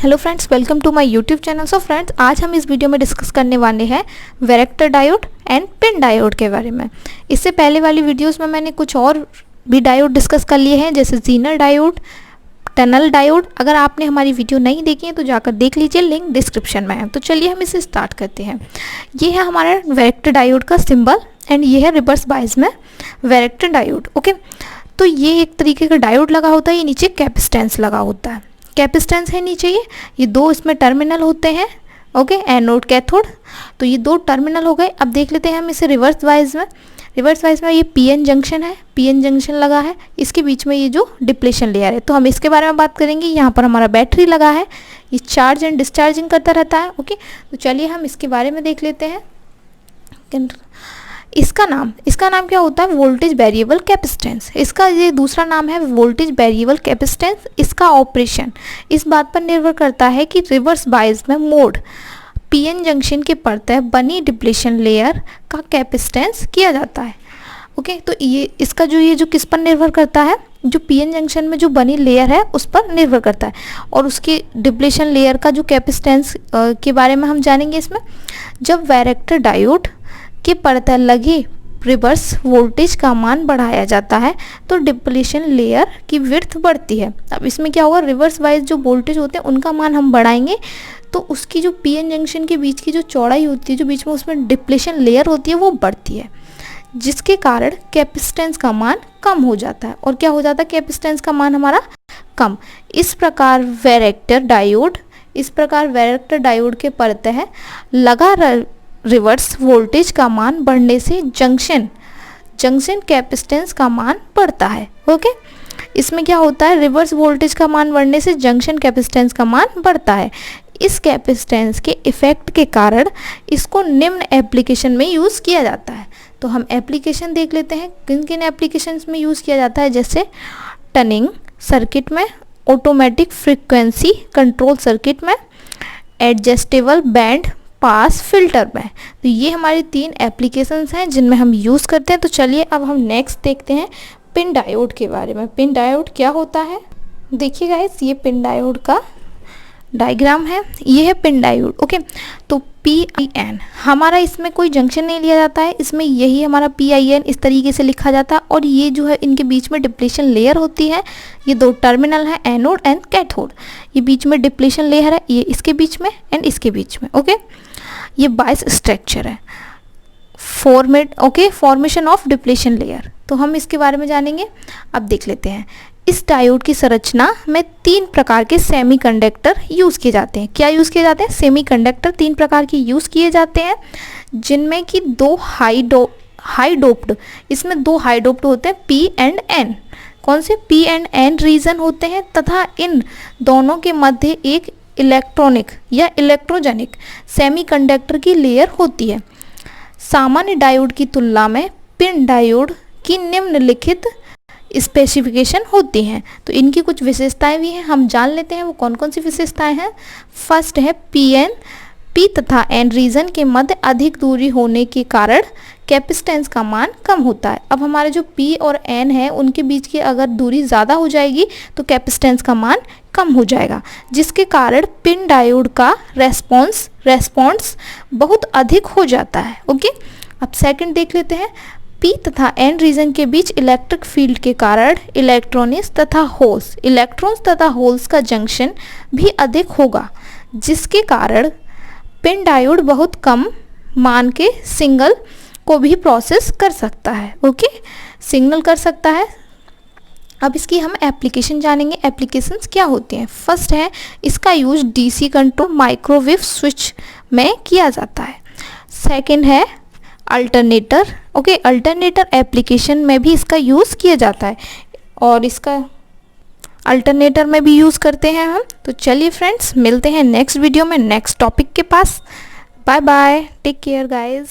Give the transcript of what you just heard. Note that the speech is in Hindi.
Hello friends, welcome to my YouTube channel. So friends, आज हम इस वीडियो में डिस्कस करने वाले हैं varactor diode and PIN diode के बारे में। इससे पहले वाली वीडियोस में मैंने कुछ और भी डायोड डिस्कस कर लिए हैं, जैसे ज़ीनर डायोड, टनल डायोड। अगर आपने हमारी वीडियो नहीं देखी है तो जाकर देख लीजिए, लिंक डिस्क्रिप्शन में है। तो चलिए हम इसे स्टार्ट करते हैं। ये है हमारा वैरेक्टर डायोड का सिंबल एंड ये है रिवर्स बायस में वैरेक्टर डायोड। ओके, तो ये एक तरीके का डायोड लगा होता है, ये नीचे कैपेसिटेंस लगा होता है। कैपेसिटेंस है नीचे ये दो इसमें टर्मिनल होते हैं। ओके, एनोड कैथोड, तो ये दो टर्मिनल हो गए। अब देख लेते हैं हम इसे रिवर्स वाइज में। रिवर्स वाइज में ये पीएन जंक्शन है, पीएन जंक्शन लगा है, इसके बीच में ये जो डिप्लेशन लेयर है, तो हम इसके बारे में बात करेंगे। यहाँ पर हमारा बैटरी लगा है, ये चार्ज एंड डिस्चार्जिंग करता रहता है। ओके, तो चलिए हम इसके बारे में देख लेते हैं। इसका नाम क्या होता है? Voltage variable capacitance. इसका ये दूसरा नाम है वोल्टेज वेरिएबल कैपेसिटेंस। इसका ऑपरेशन इस बात पर निर्भर करता है कि रिवर्स बायस में मोड पीएन जंक्शन के परतः बनी डिप्लेशन लेयर का कैपेसिटेंस किया जाता है। ओके, तो ये इसका जो किस पर निर्भर करता है? जो पीएन जंक्शन में जो बनी लेयर है उस पर निर्भर करता है। और उसकी डिप्लेशन लेयर का जो कैपेसिटेंस के बारे में हम जानेंगे इसमें। जब वैरेक्टर डायोड के परतः लगे रिवर्स वोल्टेज का मान बढ़ाया जाता है तो डिप्लेशन लेयर की विड्थ बढ़ती है। अब इसमें क्या होगा? रिवर्स वाइज जो वोल्टेज होते हैं उनका मान हम बढ़ाएंगे तो उसकी जो पीएन जंक्शन के बीच की जो चौड़ाई होती है, जो बीच में उसमें डिप्लेशन लेयर होती है, वो बढ़ती है, जिसके कारण कैपेसिटेंस का मान कम हो जाता है। और क्या हो जाता है? कैपेसिटेंस का मान हमारा कम। इस प्रकार वैरेक्टर डायोड के परतः लगा रिवर्स वोल्टेज का मान बढ़ने से जंक्शन कैपेसिटेंस का मान बढ़ता है। ओके, इसमें क्या होता है? रिवर्स वोल्टेज का मान बढ़ने से जंक्शन कैपेसिटेंस का मान बढ़ता है। इस कैपेसिटेंस के इफेक्ट के कारण इसको निम्न एप्लीकेशन में यूज़ किया जाता है। तो हम एप्लीकेशन देख लेते हैं, किन किन एप्लीकेशंस में यूज़ किया जाता है। जैसे टनिंग सर्किट में, ऑटोमेटिक फ्रीक्वेंसी कंट्रोल सर्किट में, एडजस्टेबल बैंड पास फिल्टर में। तो ये हमारी 3 एप्लीकेशंस हैं जिनमें हम यूज़ करते हैं। तो चलिए अब हम नेक्स्ट देखते हैं पिन डायोड के बारे में। पिन डायोड क्या होता है? देखिए गाइस, ये पिन डायोड का डायग्राम है, ये है पिन डायोड। ओके, तो PIN हमारा इसमें कोई जंक्शन नहीं लिया जाता है, इसमें यही हमारा PIN इस तरीके से लिखा जाता है। और ये जो है इनके बीच में डिप्लेशन लेयर होती है। ये दो टर्मिनल है, एनोड एंड कैथोड। ये बीच में डिप्लेशन लेयर है, ये इसके बीच में एंड इसके बीच में। ओके, ये बायस स्ट्रक्चर है, फॉर्मेशन ऑफ डिप्लेशन लेयर। तो हम इसके बारे में जानेंगे। अब देख लेते हैं। इस डायोड की संरचना में 3 प्रकार के सेमीकंडक्टर यूज़ किए जाते हैं। क्या यूज़ किए जाते हैं? सेमीकंडक्टर 3 प्रकार के यूज़ किए जाते हैं, जिनमें कि 2 हाई डोप्ड, इसमें 2 हाई डोप्ड होते हैं, P एंड N। कौन से? P एंड N रीजन होते हैं, तथा इन दोनों के मध्य एक इलेक्ट्रॉनिक या इलेक्ट्रोजेनिक सेमीकंडक्टर की लेयर होती है। सामान्य डायोड की तुलना में पिन डायोड की निम्नलिखित स्पेसिफिकेशन होती हैं। तो इनकी कुछ विशेषताएं भी हैं, हम जान लेते हैं वो कौन कौन सी विशेषताएं हैं। फर्स्ट है P तथा N रीजन के मध्य अधिक दूरी होने के कारण कैपेसिटेंस का मान कम होता है। अब हमारे जो P और N है उनके बीच की अगर दूरी ज़्यादा हो जाएगी तो कैपेसिटेंस का मान कम हो जाएगा, जिसके कारण पिन डायोड का रेस्पॉन्स बहुत अधिक हो जाता है। ओके, अब सेकंड देख लेते हैं। P तथा N रीजन के बीच इलेक्ट्रिक फील्ड के कारण इलेक्ट्रॉन्स तथा होल्स का जंक्शन भी अधिक होगा, जिसके कारण पिन डायोड बहुत कम मान के सिग्नल को भी प्रोसेस कर सकता है। ओके, सिग्नल कर सकता है। अब इसकी हम एप्लीकेशन जानेंगे। एप्लीकेशंस क्या होती हैं? फर्स्ट है, इसका use DC control microwave switch में किया जाता है। सेकंड है अल्टरनेटर। ओके, अल्टरनेटर एप्लीकेशन में भी इसका यूज़ किया जाता है, और इसका अल्टरनेटर में भी यूज़ करते हैं हम। तो चलिए फ्रेंड्स, मिलते हैं नेक्स्ट वीडियो में नेक्स्ट टॉपिक के पास। Bye bye, take care guys.